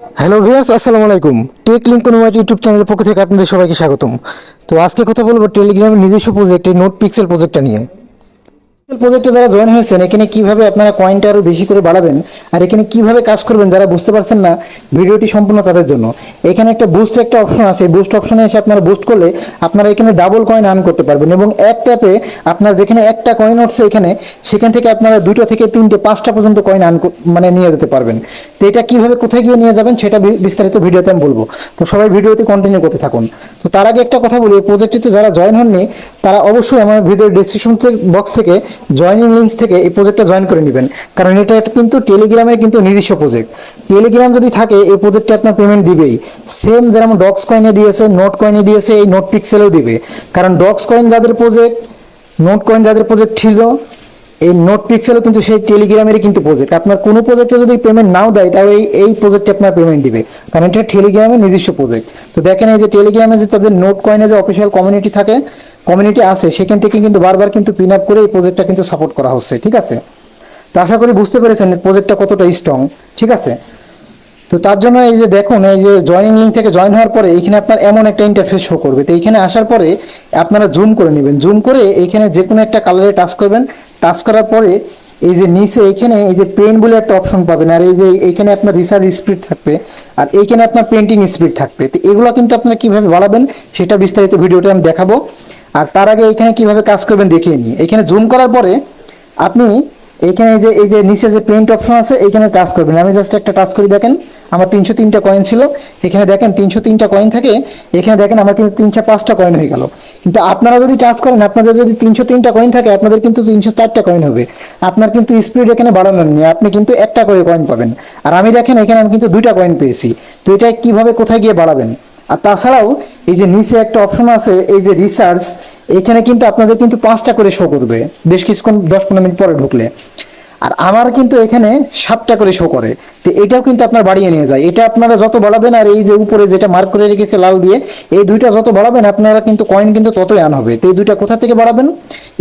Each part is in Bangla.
হ্যালো ভিউয়ার্স, আসসালামু আলাইকুম। টেক লিংক অনুবাদ ইউটিউব চ্যানেলের পক্ষ থেকে আপনাদের সবাইকে স্বাগতম। তো আজকে কথা বলবো টেলিগ্রামের নিজস্ব প্রজেক্ট এই নোট পিক্সেল প্রজেক্টটা নিয়ে। প্রজেক্টে যারা জয়েন হয়েছেন, এখানে কিভাবে আপনারা কয়েনটা আরও বেশি করে বাড়াবেন আর এখানে কিভাবে কাজ করবেন, যারা বুঝতে পারছেন না ভিডিওটি সম্পূর্ণ তাদের জন্য। এখানে একটা বুস্ট একটা অপশন আছে, বুস্ট অপশনে এসে আপনারা বুস্ট করলে আপনারা এখানে ডাবল কয়েন আর্ন করতে পারবেন এবং এক ট্যাপে আপনার যেখানে একটা কয়েন উঠছে এখানে, সেখান থেকে আপনারা 2টা থেকে 3টে 5টা পর্যন্ত কয়েন আর্ন মানে নিয়ে যেতে পারবেন। তো এটা কিভাবে কোথায় গিয়ে নিয়ে যাবেন সেটা বিস্তারিত ভিডিওতে আমি বলবো। তো সবাই ভিডিওতে কন্টিনিউ করতে থাকুন। তো তার আগে একটা কথা বলি, এই প্রজেক্টটিতে যারা জয়েন হননি তারা অবশ্যই আমার ভিডিওর ডেসক্রিপশন বক্স থেকে জয়েনিং লিঙ্কস থেকে এই প্রজেক্টটা জয়েন করে নেবেন, কারণ এটা কিন্তু টেলিগ্রামের কিন্তু নিজস্ব প্রজেক্ট। টেলিগ্রাম যদি থাকে এই প্রজেক্টে আপনার পেমেন্ট দিবেই, সেম যেমন ডক্স কয়েনে দিয়েছে, নোট কয়েনে দিয়েছে, এই নোট পিক্সেলেও দিবে। কারণ ডক্স কয়েন যাদের প্রজেক্ট, নোট কয়েন যাদের প্রজেক্ট ছিল, এই নোট পিক্সেলও কিন্তু সেই টেলিগ্রামেরই কিন্তু প্রজেক্ট। আপনার কোনো প্রজেক্টে যদি পেমেন্ট নাও দেয় তাহলে এই প্রজেক্টে আপনার পেমেন্ট দিবে, কারণ এটা টেলিগ্রামের নিজস্ব প্রজেক্ট। তো দেখেন এই যে টেলিগ্রামে যে তাদের নোট কয়েনে যে অফিসিয়াল কমিউনিটি থাকে, কমিউনিটি আছে, সেখান থেকে কিন্তু বারবার কিন্তু পিন আপ করে এই প্রজেক্টটা কিন্তু সাপোর্ট করা হচ্ছে। ঠিক আছে, তো আশা করি বুঝতে পেরেছেন প্রজেক্টটা কতটা স্ট্রং। ঠিক আছে, তো তার জন্য এই যে দেখুন, এই যে জয়েনিং লিঙ্ক থেকে জয়েন হওয়ার পরে এখানে আপনার এমন একটা ইন্টারফেস শো করবে। তো এইখানে আসার পরে আপনারা জুম করে নেবেন, জুম করে এইখানে যে কোনো একটা কালারে টাচ করবেন। টাচ করার পরে এই যে নিচে এইখানে এই যে পেন বলে একটা অপশন পাবেন, আর এই যে এইখানে আপনার রিসার্চ স্পিড থাকবে, আর এইখানে আপনার পেন্টিং স্পিড থাকবে। তো এগুলো কিন্তু আপনারা কিভাবে বাড়াবেন সেটা বিস্তারিত ভিডিওতে আমি দেখাবো। আর তার আগে এখানে কিভাবে কাজ করবেন দেখিয়ে নিই। এখানে জুম করার পরে আপনি এখানে এই যে নিচে যে প্রিন্ট অপশন আছে এখানে টাচ করবেন। আমি জাস্ট একটা টাচ করি, দেখেন আমার 303টা কয়েন ছিল, এখানে দেখেন 303টা কয়েন থাকে, এখানে দেখেন আমার কিন্তু 305টা কয়েন হয়ে গেল। কিন্তু আপনারা যদি টাচ করেন, আপনাদের যদি 303টা কয়েন থাকে আপনাদের কিন্তু 304টা কয়েন হবে। আপনার কিন্তু স্পিড এখানে বাড়ানোর নেই, আপনি কিন্তু একটা করে কয়েন পাবেন। আর আমি দেখেন এখানে আমি কিন্তু 2টা কয়েন পেয়েছি। তো এটা কিভাবে কোথায় গিয়ে বাড়াবেন। আর তাছাড়াও এই যে নিচে একটা অপশন আছে এই যে রিসার্চ, এখানে কিন্তু আপনাদের কিন্তু 5টা করে শো করবে বেশ কিছুক্ষণ 10-15 মিনিট পরে ঢুকলে। আর আমার কিন্তু এখানে 7টা করে শো করে। তো এটাও কিন্তু আপনার বাড়িয়ে নিয়ে যায়। এটা আপনারা যত বাড়াবেন, আর এই যে উপরে যেটা মার্ক করে রেখেছে লাল দিয়ে, এই দুইটা যত বাড়াবেন আপনারা কিন্তু কয়েন কিন্তু ততই আন হবে। তো এই দুইটা কোথা থেকে বাড়াবেন,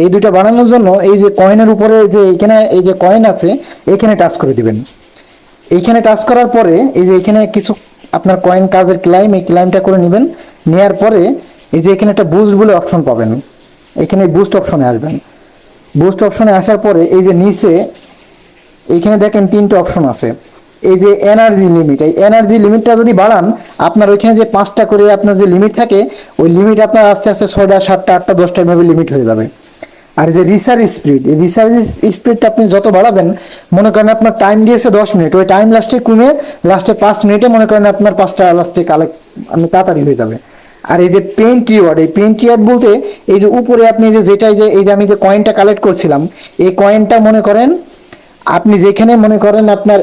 এই দুইটা বাড়ানোর জন্য এই যে কয়েনের উপরে যে এখানে এই যে কয়েন আছে এখানে টাচ করে দিবেন। এইখানে টাচ করার পরে এই যে এখানে কিছু আপনার কয়েন কাজের ক্লাইম, এই ক্লাইমটা করে নেবেন। নেওয়ার পরে এই যে এখানে একটা বুস্ট বলে অপশন পাবেন, এখানে বুস্ট অপশনে আসবেন। বুস্ট অপশনে আসার পরে এই যে নিচে এইখানে দেখেন 3টে অপশন আছে। এই যে এনার্জি লিমিট, এই এনার্জি লিমিটটা যদি বাড়ান, আপনার ওইখানে যে 5টা করে আপনার যে লিমিট থাকে, ওই লিমিট আপনার আস্তে আস্তে 6টা 7টা 8টা 10টা এভাবে লিমিট হয়ে যাবে। আর যে রিসার্চ স্পিড, এই রিসার্চ স্পিডটা আপনি যত বাড়াবেন, মনে করেন আপনার টাইম দিয়েছে 10 মিনিট, ওই টাইম লাস্টে কমে লাস্টে 5 মিনিটে মনে করেন আপনার 5টা লাস্টে কালেক্ট আপনি তাড়াতাড়ি হয়ে যাবে। আর এই যে পেন কিওয়ার্ড, এই পেন কিওয়ার্ড বলতে এই যে উপরে আপনি যে যেটাই যে এই যে আমি যে কয়েনটা কালেক্ট করছিলাম, এই কয়েনটা মনে করেন আপনি যেখানে মনে করেন আপনার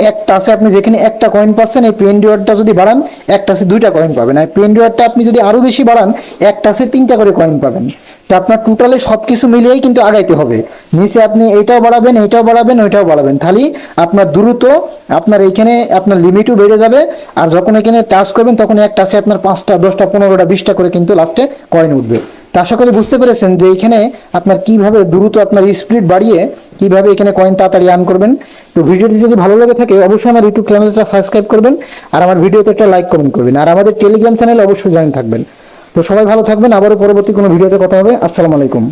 এক টাসে আপনি যেখানে একটা কয়েন পাচ্ছেন, এই পেন ডিওয়ার্ডটা যদি বাড়ান এক টাসে 2টা কয়েন পাবেন। আর পেন ডিওয়ার্ডটা আপনি যদি আরো বেশি বাড়ান এক টাসে 3টা করে কয়েন পাবেন। তো আপনার টোটালে সবকিছু মিলিয়েই কিন্তু আগাইতে হবে। নিচে আপনি এইটাও বাড়াবেন, এইটাও বাড়াবেন, ওইটাও বাড়াবেন, তাহলে আপনার দ্রুত আপনার এইখানে আপনার লিমিটও বেড়ে যাবে। আর যখন এখানে টাচ করবেন তখন এক টাসে আপনার 5টা 10টা 15টা 20টা করে কিন্তু লাস্টে কয়েন উঠবে। তা আশা করি বুঝতে পেরেছেন যে এখানে আপনার কিভাবে দ্রুত আপনার স্পিড বাড়িয়ে কিভাবে এখানে কয়েন তাড়াতাড়ি আর্ন করবেন। তো ভিডিওটি যদি ভালো লেগে থাকে অবশ্যই আমার ইউটিউব চ্যানেলটা সাবস্ক্রাইব করবেন, আর আমার ভিডিওতে একটা লাইক কমেন্ট করবেন, আর আমাদের টেলিগ্রাম চ্যানেলে অবশ্যই জয়েন থাকবেন। তো সবাই ভালো থাকবেন, আবারও পরবর্তী কোনো ভিডিওতে কথা হবে। আসসালামু আলাইকুম।